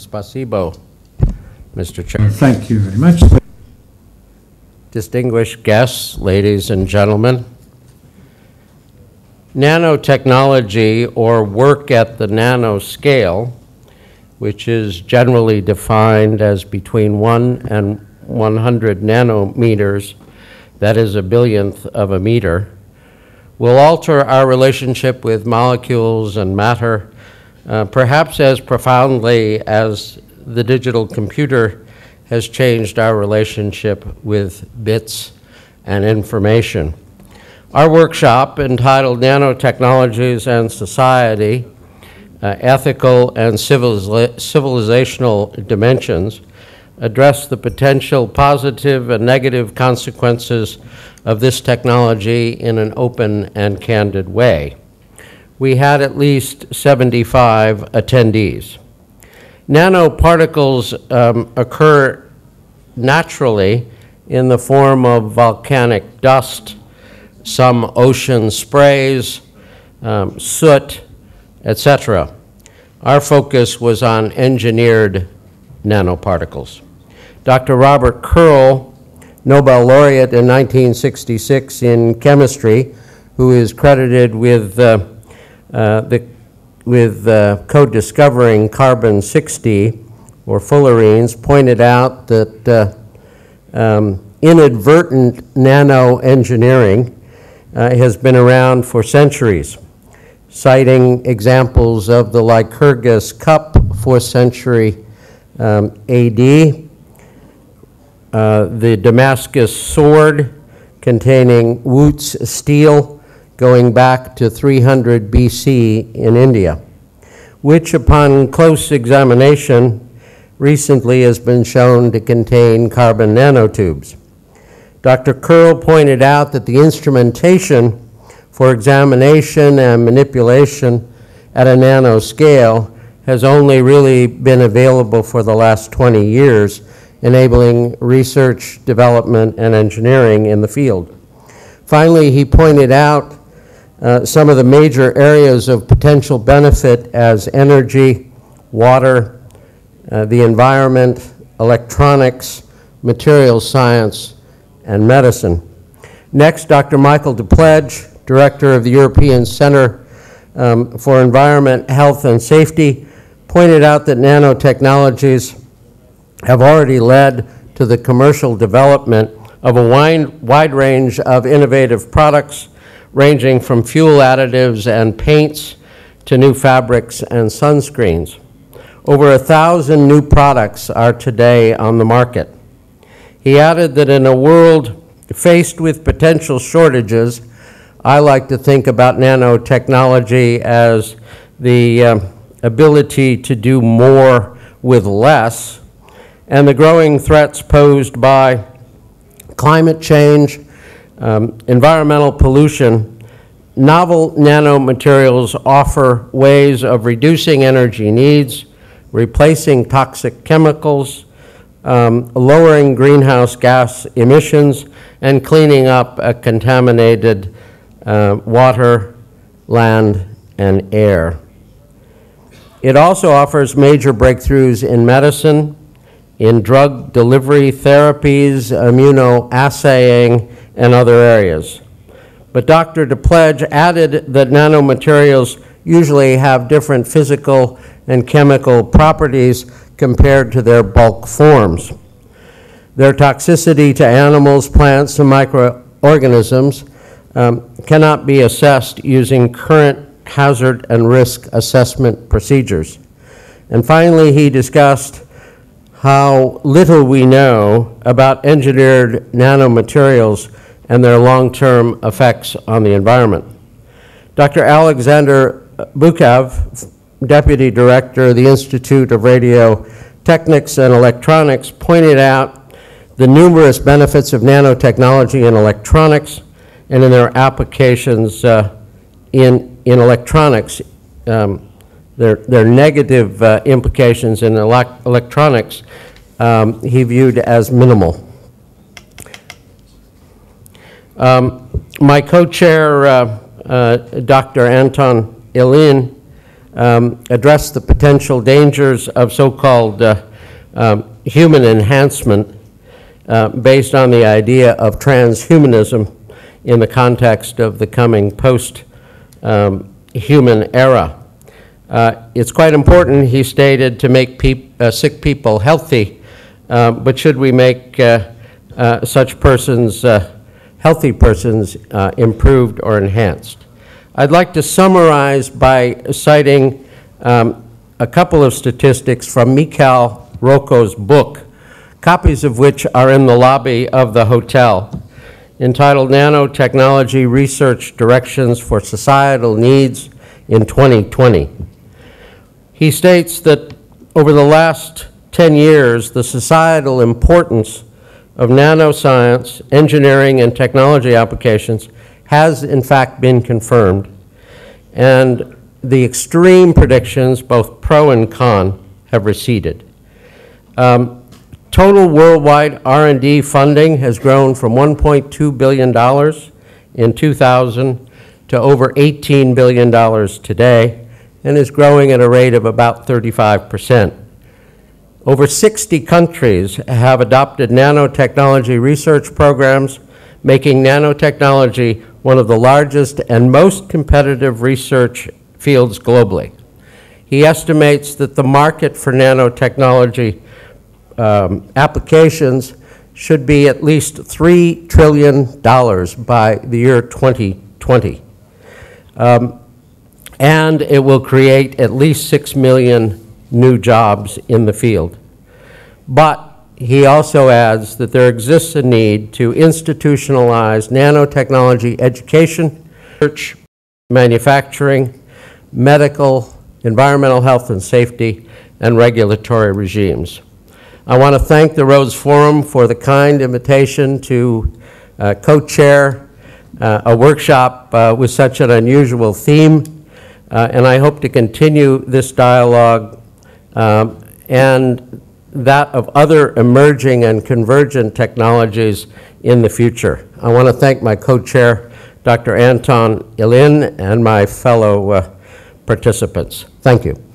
Spasibo, Mr. Chair. Thank you very much. Distinguished guests, ladies and gentlemen, nanotechnology, or work at the nanoscale, which is generally defined as between 1 and 100 nanometers, that is a billionth of a meter, will alter our relationship with molecules and matter, perhaps as profoundly as the digital computer has changed our relationship with bits and information. Our workshop, entitled Nanotechnologies and Society, Ethical and Civilizational Dimensions, address the potential positive and negative consequences of this technology in an open and candid way. We had at least 75 attendees. Nanoparticles occur naturally in the form of volcanic dust, some ocean sprays, soot, etc. Our focus was on engineered nanoparticles. Dr. Robert Curl, Nobel laureate in 1966 in chemistry, who is credited with co-discovering carbon-60, or fullerenes, pointed out that inadvertent nanoengineering has been around for centuries, citing examples of the Lycurgus cup, 4th century AD, the Damascus sword containing Wootz steel going back to 300 BC in India, which upon close examination recently has been shown to contain carbon nanotubes. Dr. Curl pointed out that the instrumentation for examination and manipulation at a nanoscale has only really been available for the last 20 years, enabling research, development, and engineering in the field. Finally, he pointed out some of the major areas of potential benefit as energy, water, the environment, electronics, materials science, and medicine. Next, Dr. Michael DePledge, Director of the European Center for Environment, Health, and Safety, pointed out that nanotechnologies have already led to the commercial development of a wide range of innovative products, ranging from fuel additives and paints to new fabrics and sunscreens. Over 1,000 new products are today on the market. He added that in a world faced with potential shortages, I like to think about nanotechnology as the ability to do more with less, and the growing threats posed by climate change, environmental pollution. Novel nanomaterials offer ways of reducing energy needs, replacing toxic chemicals, lowering greenhouse gas emissions, and cleaning up contaminated water, land, and air. It also offers major breakthroughs in medicine, in drug delivery therapies, immunoassaying, and other areas. But Dr. DePledge added that nanomaterials usually have different physical and chemical properties compared to their bulk forms. Their toxicity to animals, plants, and microorganisms cannot be assessed using current hazard and risk assessment procedures. And finally, he discussed how little we know about engineered nanomaterials and their long-term effects on the environment. Dr. Alexander Bukav, Deputy Director of the Institute of Radiotechnics and Electronics, pointed out the numerous benefits of nanotechnology in electronics and in their applications in electronics. Their negative implications in electronics he viewed as minimal. My co-chair, Dr. Anton Ilyin, address the potential dangers of so-called human enhancement based on the idea of transhumanism in the context of the coming post-human era. It's quite important, he stated, to make sick people healthy, but should we make such persons, healthy persons, improved or enhanced? I'd like to summarize by citing a couple of statistics from Mikhail Rocco's book, copies of which are in the lobby of the hotel, entitled Nanotechnology Research Directions for Societal Needs in 2020. He states that over the last 10 years, the societal importance of nanoscience, engineering, and technology applications has in fact been confirmed, and the extreme predictions, both pro and con, have receded. Total worldwide R&D funding has grown from $1.2 billion in 2000 to over $18 billion today, and is growing at a rate of about 35%. Over 60 countries have adopted nanotechnology research programs, making nanotechnology one of the largest and most competitive research fields globally. He estimates that the market for nanotechnology applications should be at least $3 trillion by the year 2020. And it will create at least 6 million new jobs in the field. But he also adds that there exists a need to institutionalize nanotechnology education, research, manufacturing, medical, environmental health and safety, and regulatory regimes. I want to thank the Rhodes Forum for the kind invitation to co-chair a workshop with such an unusual theme, and I hope to continue this dialogue and that of other emerging and convergent technologies in the future. I want to thank my co-chair, Dr. Anton Ilin, and my fellow participants. Thank you.